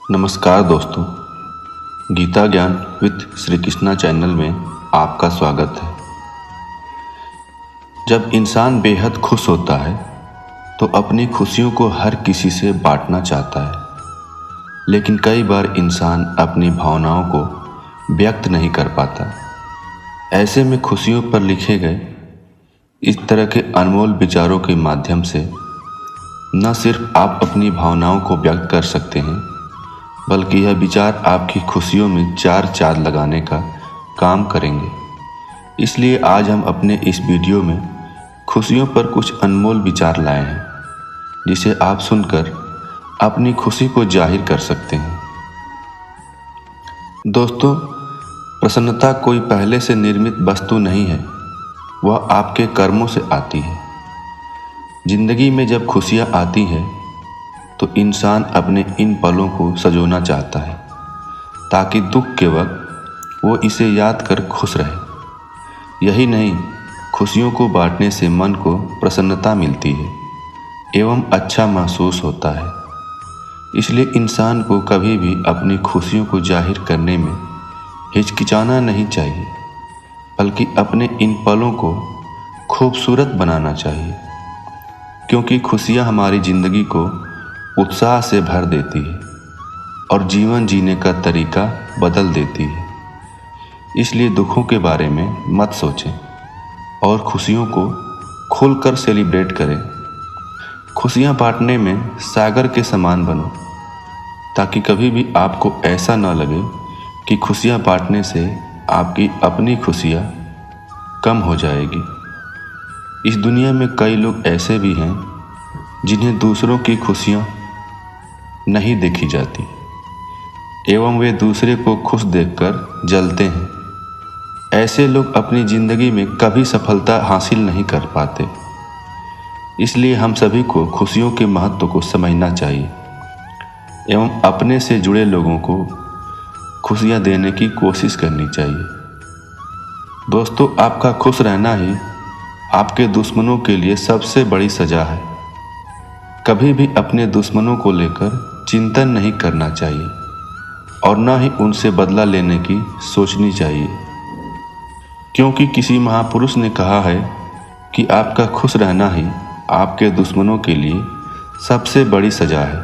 नमस्कार दोस्तों, गीता ज्ञान विद श्री कृष्णा चैनल में आपका स्वागत है। जब इंसान बेहद खुश होता है तो अपनी खुशियों को हर किसी से बांटना चाहता है, लेकिन कई बार इंसान अपनी भावनाओं को व्यक्त नहीं कर पाता। ऐसे में खुशियों पर लिखे गए इस तरह के अनमोल विचारों के माध्यम से न सिर्फ आप अपनी भावनाओं को व्यक्त कर सकते हैं, बल्कि यह विचार आपकी खुशियों में चार चांद लगाने का काम करेंगे। इसलिए आज हम अपने इस वीडियो में खुशियों पर कुछ अनमोल विचार लाए हैं, जिसे आप सुनकर अपनी खुशी को जाहिर कर सकते हैं। दोस्तों, प्रसन्नता कोई पहले से निर्मित वस्तु नहीं है, वह आपके कर्मों से आती है। जिंदगी में जब खुशियाँ आती हैं तो इंसान अपने इन पलों को सजोना चाहता है, ताकि दुख के वक्त वो इसे याद कर खुश रहे। यही नहीं, खुशियों को बांटने से मन को प्रसन्नता मिलती है एवं अच्छा महसूस होता है। इसलिए इंसान को कभी भी अपनी खुशियों को जाहिर करने में हिचकिचाना नहीं चाहिए, बल्कि अपने इन पलों को खूबसूरत बनाना चाहिए, क्योंकि खुशियाँ हमारी ज़िंदगी को उत्साह से भर देती है और जीवन जीने का तरीका बदल देती है। इसलिए दुखों के बारे में मत सोचें और खुशियों को खुलकर सेलिब्रेट करें। खुशियाँ बांटने में सागर के समान बनो, ताकि कभी भी आपको ऐसा न लगे कि खुशियाँ बांटने से आपकी अपनी खुशियाँ कम हो जाएगी। इस दुनिया में कई लोग ऐसे भी हैं जिन्हें दूसरों की खुशियाँ नहीं देखी जाती एवं वे दूसरे को खुश देखकर जलते हैं। ऐसे लोग अपनी ज़िंदगी में कभी सफलता हासिल नहीं कर पाते। इसलिए हम सभी को खुशियों के महत्व को समझना चाहिए एवं अपने से जुड़े लोगों को खुशियाँ देने की कोशिश करनी चाहिए। दोस्तों, आपका खुश रहना ही आपके दुश्मनों के लिए सबसे बड़ी सज़ा है। कभी भी अपने दुश्मनों को लेकर चिंतन नहीं करना चाहिए और न ही उनसे बदला लेने की सोचनी चाहिए, क्योंकि किसी महापुरुष ने कहा है कि आपका खुश रहना ही आपके दुश्मनों के लिए सबसे बड़ी सज़ा है।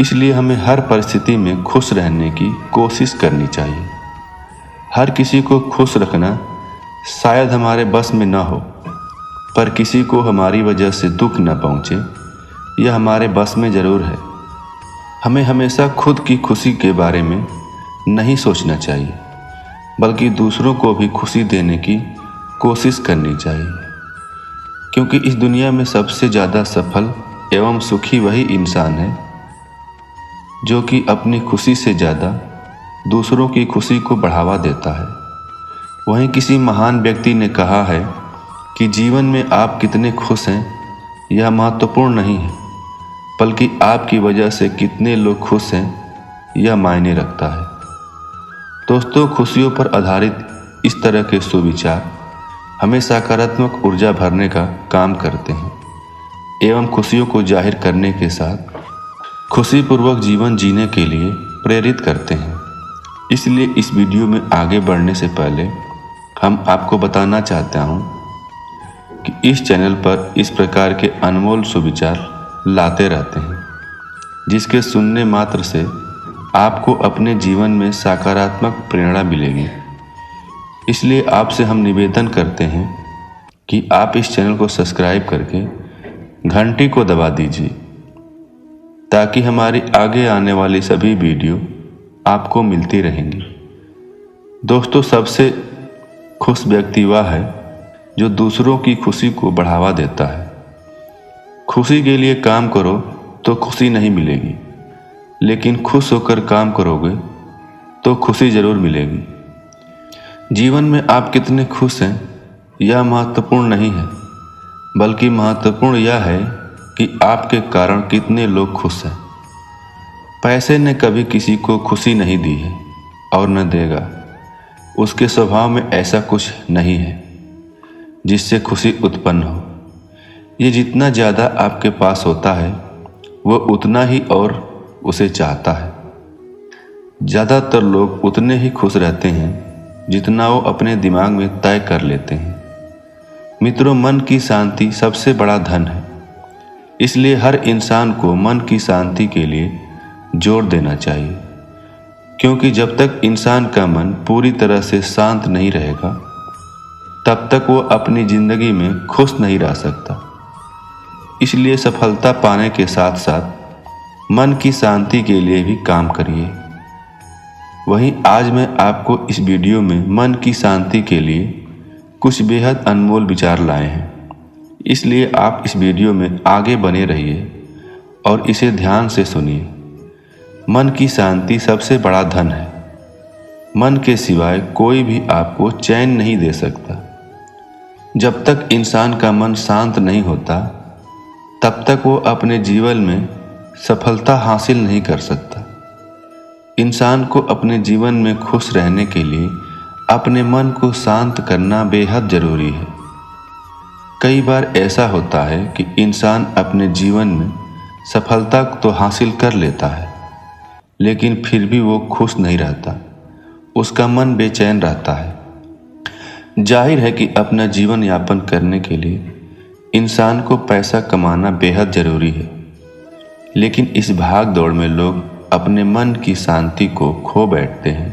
इसलिए हमें हर परिस्थिति में खुश रहने की कोशिश करनी चाहिए। हर किसी को खुश रखना शायद हमारे बस में न हो, पर किसी को हमारी वजह से दुख न पहुँचे यह हमारे बस में ज़रूर है। हमें हमेशा खुद की खुशी के बारे में नहीं सोचना चाहिए, बल्कि दूसरों को भी खुशी देने की कोशिश करनी चाहिए, क्योंकि इस दुनिया में सबसे ज़्यादा सफल एवं सुखी वही इंसान है जो कि अपनी खुशी से ज़्यादा दूसरों की खुशी को बढ़ावा देता है। वहीं किसी महान व्यक्ति ने कहा है कि जीवन में आप कितने खुश हैं यह महत्वपूर्ण नहीं है, बल्कि आपकी वजह से कितने लोग खुश हैं यह मायने रखता है। दोस्तों, खुशियों पर आधारित इस तरह के सुविचार हमें सकारात्मक ऊर्जा भरने का काम करते हैं एवं खुशियों को जाहिर करने के साथ खुशीपूर्वक जीवन जीने के लिए प्रेरित करते हैं। इसलिए इस वीडियो में आगे बढ़ने से पहले हम आपको बताना चाहता हूँ कि इस चैनल पर इस प्रकार के अनमोल सुविचार लाते रहते हैं, जिसके सुनने मात्र से आपको अपने जीवन में सकारात्मक प्रेरणा मिलेगी। इसलिए आपसे हम निवेदन करते हैं कि आप इस चैनल को सब्सक्राइब करके घंटी को दबा दीजिए, ताकि हमारी आगे आने वाली सभी वीडियो आपको मिलती रहेंगी। दोस्तों, सबसे खुश व्यक्ति वह है जो दूसरों की खुशी को बढ़ावा देता है। खुशी के लिए काम करो तो खुशी नहीं मिलेगी, लेकिन खुश होकर काम करोगे तो खुशी ज़रूर मिलेगी। जीवन में आप कितने खुश हैं यह महत्वपूर्ण नहीं है, बल्कि महत्वपूर्ण यह है कि आपके कारण कितने लोग खुश हैं। पैसे ने कभी किसी को खुशी नहीं दी है और न देगा। उसके स्वभाव में ऐसा कुछ नहीं है जिससे खुशी उत्पन्न हो। ये जितना ज़्यादा आपके पास होता है वो उतना ही और उसे चाहता है। ज़्यादातर लोग उतने ही खुश रहते हैं जितना वो अपने दिमाग में तय कर लेते हैं। मित्रों, मन की शांति सबसे बड़ा धन है, इसलिए हर इंसान को मन की शांति के लिए जोर देना चाहिए, क्योंकि जब तक इंसान का मन पूरी तरह से शांत नहीं रहेगा तब तक वो अपनी ज़िंदगी में खुश नहीं रह सकता। इसलिए सफलता पाने के साथ साथ मन की शांति के लिए भी काम करिए। वहीं आज मैं आपको इस वीडियो में मन की शांति के लिए कुछ बेहद अनमोल विचार लाए हैं, इसलिए आप इस वीडियो में आगे बने रहिए और इसे ध्यान से सुनिए। मन की शांति सबसे बड़ा धन है। मन के सिवाय कोई भी आपको चैन नहीं दे सकता। जब तक इंसान का मन शांत नहीं होता तब तक वो अपने जीवन में सफलता हासिल नहीं कर सकता। इंसान को अपने जीवन में खुश रहने के लिए अपने मन को शांत करना बेहद ज़रूरी है। कई बार ऐसा होता है कि इंसान अपने जीवन में सफलता तो हासिल कर लेता है, लेकिन फिर भी वो खुश नहीं रहता, उसका मन बेचैन रहता है। जाहिर है कि अपना जीवन यापन करने के लिए इंसान को पैसा कमाना बेहद ज़रूरी है, लेकिन इस भाग दौड़ में लोग अपने मन की शांति को खो बैठते हैं।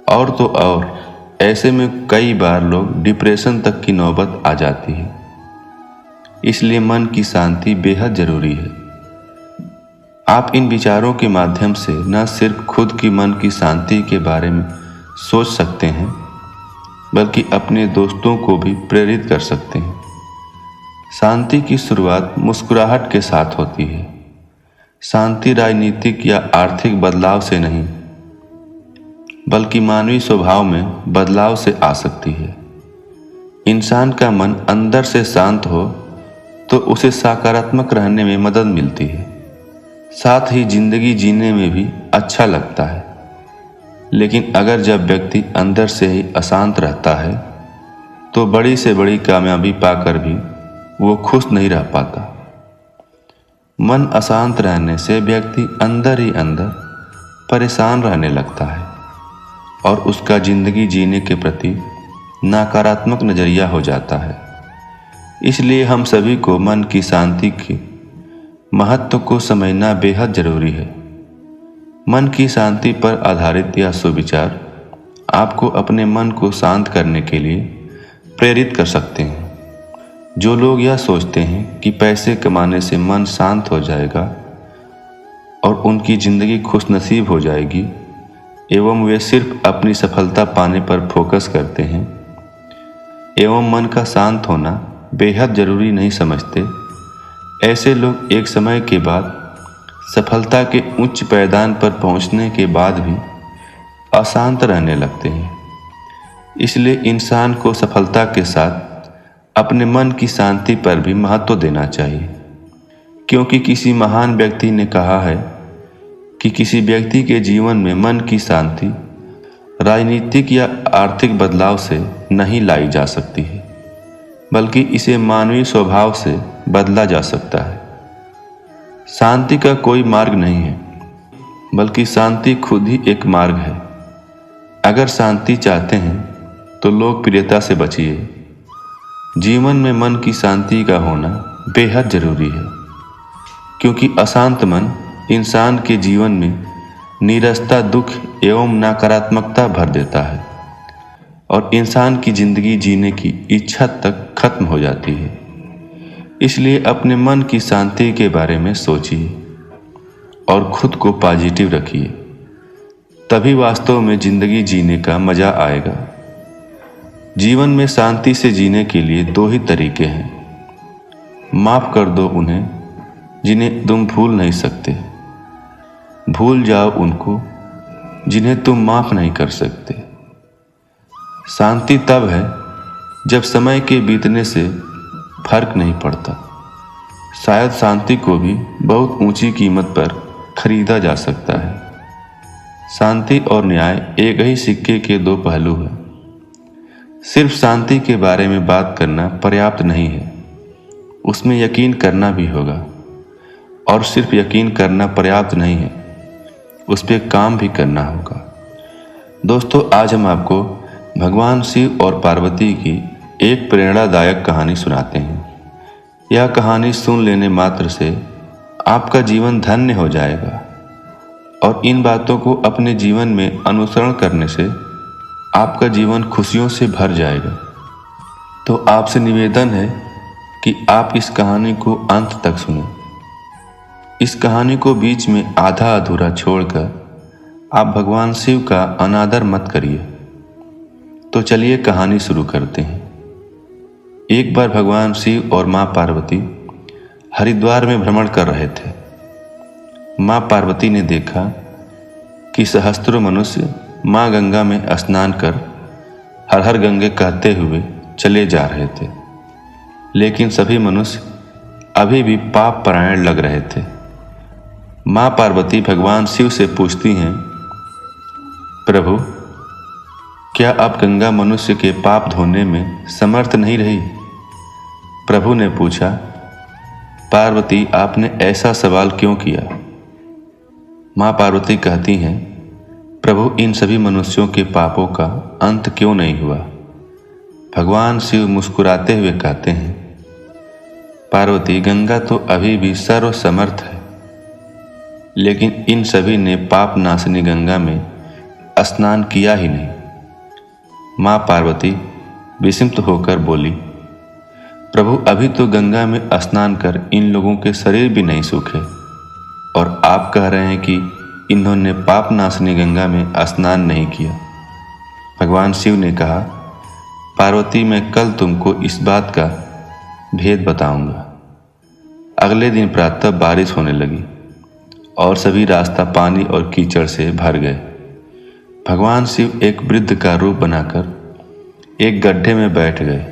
और तो और ऐसे में कई बार लोग डिप्रेशन तक की नौबत आ जाती है। इसलिए मन की शांति बेहद ज़रूरी है। आप इन विचारों के माध्यम से न सिर्फ खुद की मन की शांति के बारे में सोच सकते हैं, बल्कि अपने दोस्तों को भी प्रेरित कर सकते हैं। शांति की शुरुआत मुस्कुराहट के साथ होती है। शांति राजनीतिक या आर्थिक बदलाव से नहीं, बल्कि मानवीय स्वभाव में बदलाव से आ सकती है। इंसान का मन अंदर से शांत हो तो उसे सकारात्मक रहने में मदद मिलती है, साथ ही जिंदगी जीने में भी अच्छा लगता है। लेकिन अगर जब व्यक्ति अंदर से ही अशांत रहता है तो बड़ी से बड़ी कामयाबी पाकर भी वो खुश नहीं रह पाता। मन अशांत रहने से व्यक्ति अंदर ही अंदर परेशान रहने लगता है और उसका जिंदगी जीने के प्रति नकारात्मक नज़रिया हो जाता है। इसलिए हम सभी को मन की शांति के महत्व को समझना बेहद ज़रूरी है। मन की शांति पर आधारित यह सुविचार आपको अपने मन को शांत करने के लिए प्रेरित कर सकते हैं। जो लोग यह सोचते हैं कि पैसे कमाने से मन शांत हो जाएगा और उनकी ज़िंदगी खुशनसीब हो जाएगी, एवं वे सिर्फ अपनी सफलता पाने पर फोकस करते हैं एवं मन का शांत होना बेहद ज़रूरी नहीं समझते, ऐसे लोग एक समय के बाद सफलता के उच्च पायदान पर पहुंचने के बाद भी अशांत रहने लगते हैं। इसलिए इंसान को सफलता के साथ अपने मन की शांति पर भी महत्व देना चाहिए, क्योंकि किसी महान व्यक्ति ने कहा है कि किसी व्यक्ति के जीवन में मन की शांति राजनीतिक या आर्थिक बदलाव से नहीं लाई जा सकती है, बल्कि इसे मानवीय स्वभाव से बदला जा सकता है। शांति का कोई मार्ग नहीं है, बल्कि शांति खुद ही एक मार्ग है। अगर शांति चाहते हैं तो लोकप्रियता से बचिए। जीवन में मन की शांति का होना बेहद ज़रूरी है, क्योंकि अशांत मन इंसान के जीवन में नीरसता, दुख एवं नकारात्मकता भर देता है और इंसान की ज़िंदगी जीने की इच्छा तक खत्म हो जाती है। इसलिए अपने मन की शांति के बारे में सोचिए और खुद को पॉजिटिव रखिए, तभी वास्तव में ज़िंदगी जीने का मज़ा आएगा। जीवन में शांति से जीने के लिए दो ही तरीके हैं। माफ़ कर दो उन्हें जिन्हें तुम भूल नहीं सकते, भूल जाओ उनको जिन्हें तुम माफ़ नहीं कर सकते। शांति तब है जब समय के बीतने से फर्क नहीं पड़ता। शायद शांति को भी बहुत ऊंची कीमत पर खरीदा जा सकता है। शांति और न्याय एक ही सिक्के के दो पहलू हैं। सिर्फ शांति के बारे में बात करना पर्याप्त नहीं है, उसमें यकीन करना भी होगा। और सिर्फ यकीन करना पर्याप्त नहीं है, उस पर काम भी करना होगा। दोस्तों, आज हम आपको भगवान शिव और पार्वती की एक प्रेरणादायक कहानी सुनाते हैं। यह कहानी सुन लेने मात्र से आपका जीवन धन्य हो जाएगा और इन बातों को अपने जीवन में अनुसरण करने से आपका जीवन खुशियों से भर जाएगा। तो आपसे निवेदन है कि आप इस कहानी को अंत तक सुनें। इस कहानी को बीच में आधा अधूरा छोड़कर आप भगवान शिव का अनादर मत करिए। तो चलिए कहानी शुरू करते हैं। एक बार भगवान शिव और माँ पार्वती हरिद्वार में भ्रमण कर रहे थे। माँ पार्वती ने देखा कि सहस्त्रों मनुष्य माँ गंगा में स्नान कर हर हर गंगे कहते हुए चले जा रहे थे, लेकिन सभी मनुष्य अभी भी पाप परायण लग रहे थे। माँ पार्वती भगवान शिव से पूछती हैं, प्रभु, क्या अब गंगा मनुष्य के पाप धोने में समर्थ नहीं रही? प्रभु ने पूछा, पार्वती, आपने ऐसा सवाल क्यों किया? माँ पार्वती कहती हैं, प्रभु, इन सभी मनुष्यों के पापों का अंत क्यों नहीं हुआ? भगवान शिव मुस्कुराते हुए कहते हैं, पार्वती, गंगा तो अभी भी सर्वसमर्थ है, लेकिन इन सभी ने पाप नाशनी गंगा में स्नान किया ही नहीं। माँ पार्वती विस्मित होकर बोली, प्रभु, अभी तो गंगा में स्नान कर इन लोगों के शरीर भी नहीं सूखे और आप कह रहे हैं कि इन्होंने पाप नाशनी गंगा में स्नान नहीं किया। भगवान शिव ने कहा, पार्वती, मैं कल तुमको इस बात का भेद बताऊंगा। अगले दिन प्रातः बारिश होने लगी और सभी रास्ता पानी और कीचड़ से भर गए। भगवान शिव एक वृद्ध का रूप बनाकर एक गड्ढे में बैठ गए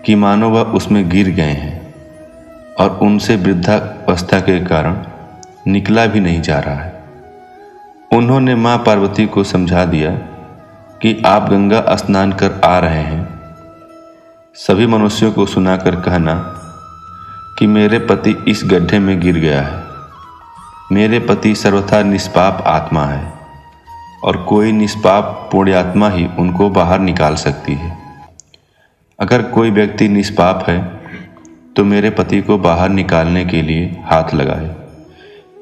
कि मानो वह उसमें गिर गए हैं और उनसे वृद्धावस्था के कारण निकला भी नहीं जा रहा है। उन्होंने माँ पार्वती को समझा दिया कि आप गंगा स्नान कर आ रहे हैं। सभी मनुष्यों को सुनाकर कहना कि मेरे पति इस गड्ढे में गिर गया है। मेरे पति सर्वथा निष्पाप आत्मा है और कोई निष्पाप पुण्यात्मा ही उनको बाहर निकाल सकती है। अगर कोई व्यक्ति निष्पाप है तो मेरे पति को बाहर निकालने के लिए हाथ लगाए,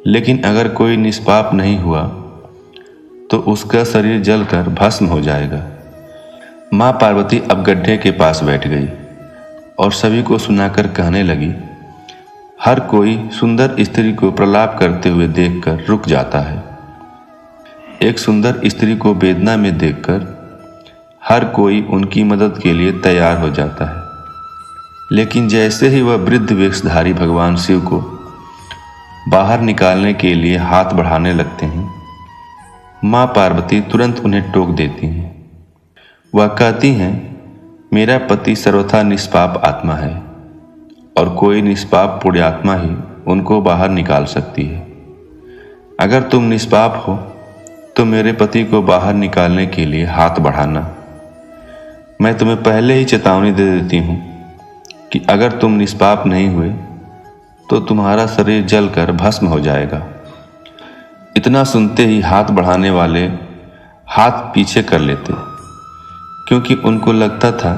लेकिन अगर कोई निष्पाप नहीं हुआ तो उसका शरीर जलकर भस्म हो जाएगा। माँ पार्वती अब गड्ढे के पास बैठ गई और सभी को सुनाकर कहने लगी, हर कोई सुंदर स्त्री को प्रलाप करते हुए देखकर रुक जाता है। एक सुंदर स्त्री को वेदना में देखकर हर कोई उनकी मदद के लिए तैयार हो जाता है, लेकिन जैसे ही वह वृद्ध वेशधारी भगवान शिव को बाहर निकालने के लिए हाथ बढ़ाने लगते हैं, माँ पार्वती तुरंत उन्हें टोक देती हैं। वह कहती हैं, मेरा पति सर्वथा निष्पाप आत्मा है और कोई निष्पाप पुण्यात्मा ही उनको बाहर निकाल सकती है। अगर तुम निष्पाप हो तो मेरे पति को बाहर निकालने के लिए हाथ बढ़ाना। मैं तुम्हें पहले ही चेतावनी दे देती हूँ कि अगर तुम निष्पाप नहीं हुए तो तुम्हारा शरीर जलकर भस्म हो जाएगा। इतना सुनते ही हाथ बढ़ाने वाले हाथ पीछे कर लेते, क्योंकि उनको लगता था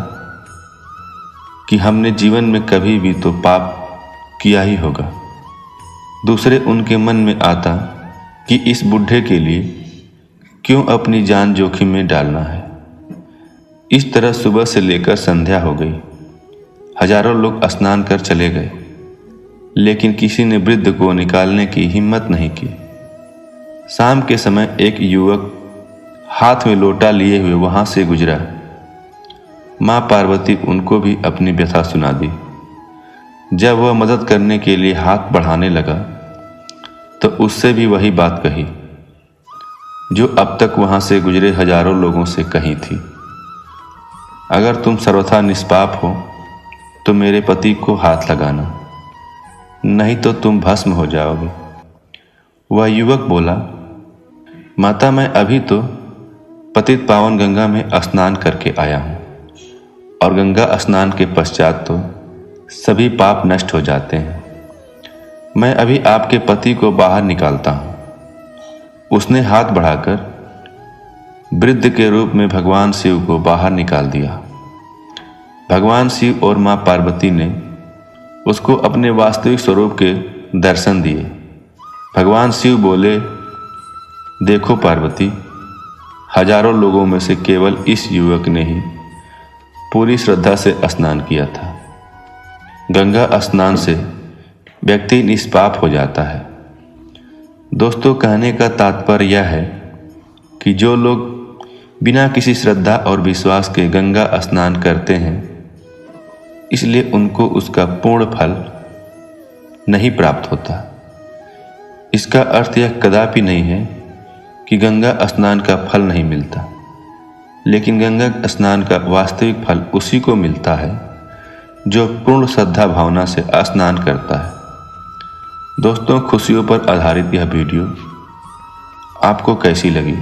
कि हमने जीवन में कभी भी तो पाप किया ही होगा। दूसरे उनके मन में आता कि इस बुढ़े के लिए क्यों अपनी जान जोखिम में डालना है। इस तरह सुबह से लेकर संध्या हो गई। हजारों लोग स्नान कर चले गए, लेकिन किसी ने वृद्ध को निकालने की हिम्मत नहीं की। शाम के समय एक युवक हाथ में लोटा लिए हुए वहां से गुजरा। माँ पार्वती उनको भी अपनी व्यथा सुना दी। जब वह मदद करने के लिए हाथ बढ़ाने लगा तो उससे भी वही बात कही जो अब तक वहां से गुजरे हजारों लोगों से कही थी, अगर तुम सर्वथा निष्पाप हो तो मेरे पति को हाथ लगाना, नहीं तो तुम भस्म हो जाओगे। वह युवक बोला, माता, मैं अभी तो पतित पावन गंगा में स्नान करके आया हूँ और गंगा स्नान के पश्चात तो सभी पाप नष्ट हो जाते हैं। मैं अभी आपके पति को बाहर निकालता हूँ उसने हाथ बढ़ाकर वृद्ध के रूप में भगवान शिव को बाहर निकाल दिया। भगवान शिव और मां पार्वती ने उसको अपने वास्तविक स्वरूप के दर्शन दिए। भगवान शिव बोले, देखो पार्वती, हजारों लोगों में से केवल इस युवक ने ही पूरी श्रद्धा से स्नान किया था। गंगा स्नान से व्यक्ति निष्पाप हो जाता है। दोस्तों, कहने का तात्पर्य यह है कि जो लोग बिना किसी श्रद्धा और विश्वास के गंगा स्नान करते हैं, इसलिए उनको उसका पूर्ण फल नहीं प्राप्त होता। इसका अर्थ यह कदापि नहीं है कि गंगा स्नान का फल नहीं मिलता, लेकिन गंगा स्नान का वास्तविक फल उसी को मिलता है जो पूर्ण श्रद्धा भावना से स्नान करता है। दोस्तों, खुशियों पर आधारित यह वीडियो आपको कैसी लगी,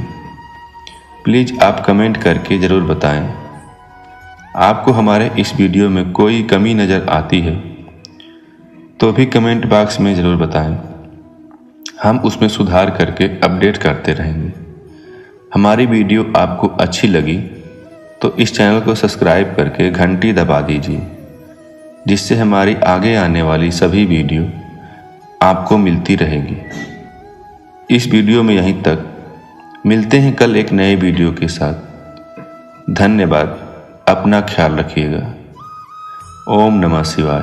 प्लीज़ आप कमेंट करके ज़रूर बताएं। आपको हमारे इस वीडियो में कोई कमी नज़र आती है तो भी कमेंट बॉक्स में ज़रूर बताएं। हम उसमें सुधार करके अपडेट करते रहेंगे। हमारी वीडियो आपको अच्छी लगी तो इस चैनल को सब्सक्राइब करके घंटी दबा दीजिए, जिससे हमारी आगे आने वाली सभी वीडियो आपको मिलती रहेगी। इस वीडियो में यहीं तक। मिलते हैं कल एक नए वीडियो के साथ। धन्यवाद। अपना ख्याल रखिएगा। ओम नमः शिवाय।